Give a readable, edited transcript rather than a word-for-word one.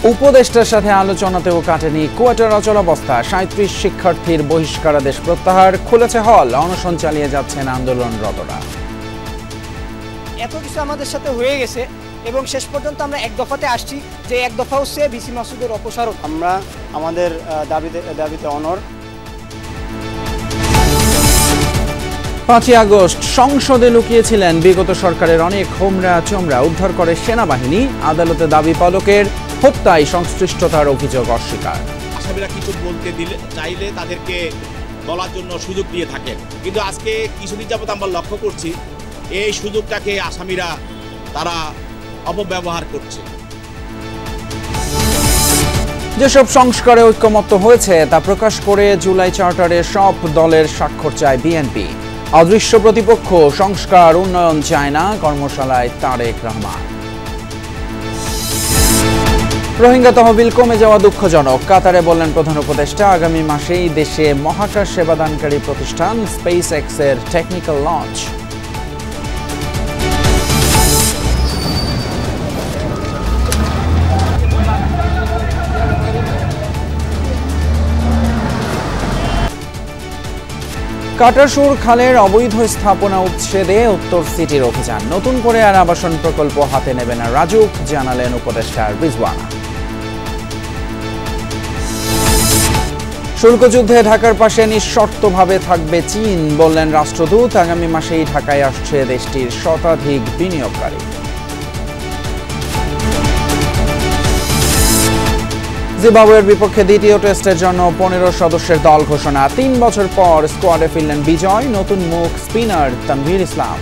উপদেষ্টার সাথে আলোচনাতেও কাটেনি কোয়ার্টার অচলাবস্থা। ৩৭ শিক্ষার্থীর বহিষ্কারাদেশ প্রত্যাহার, খুলেছে হল, অনশন চালিয়ে যাচ্ছেন আন্দোলনরতরা। এত কিছু আমাদের সাথে হয়ে গেছে এবং শেষ পর্যন্ত আমরা এক দফাতে আসছি, যে এক দফা হচ্ছে ভিসি মাসুদের অপসারণ। আমরা আমাদের দাবিতে অনড়। ৫ই আগস্ট সংসদে লুকিয়েছিলেন বিগত সরকারের অনেক হোমরা চোমরা, উদ্ধার করে সেনাবাহিনী। আদালতে দাবি পালকের হত্যায় সংশ্লিষ্টতার অভিযোগ অস্বীকার। আসামিরা কিছু বলতে চাইলে তাদেরকে বলার জন্য সুযোগ দিয়ে থাকেন, কিন্তু আজকে কিছুদিন যাবত আমরা লক্ষ্য করছি এই সুযোগটাকে আসামিরা তারা অপব্যবহার করছে। যেসব সংস্কারে ঐক্যমত্য হয়েছে তা প্রকাশ করে জুলাই চার্টারে সব দলের স্বাক্ষর চায় বিএনপি। অদৃশ্য প্রতিপক্ষ সংস্কার উন্নয়ন চায় না, কর্মশালায় তারেক রহমান। রোহিঙ্গা তহবিল কমে যাওয়া দুঃখজনক, কাতারে বললেন প্রধান উপদেষ্টা। আগামী মাসেই দেশে মহাকাশ সেবাদানকারী প্রতিষ্ঠান স্পেস এক্সের টেকনিক্যাল লঞ্চ। কাটাসুর খালের অবৈধ স্থাপনা উচ্ছেদে উত্তর সিটির অভিযান। নতুন করে আর আবাসন প্রকল্প হাতে নেবে না রাজুক, জানালেন উপদেষ্টা রিজওয়ানা। শুল্ক যুদ্ধে ঢাকার পাশে নিঃশর্তভাবে থাকবে চীন, বললেন রাষ্ট্রদূত। আগামী মাসেই ঢাকায় আসছে দেশটির শতাধিক বিনিয়োগকারী। জিম্বাবুয়ের বিপক্ষে দ্বিতীয় টেস্টের জন্য ১৫ সদস্যের দল ঘোষণা। ৩ বছর পর স্কোয়াডে ফিরলেন বিজয়, নতুন মুখ স্পিনার তানভীর ইসলাম।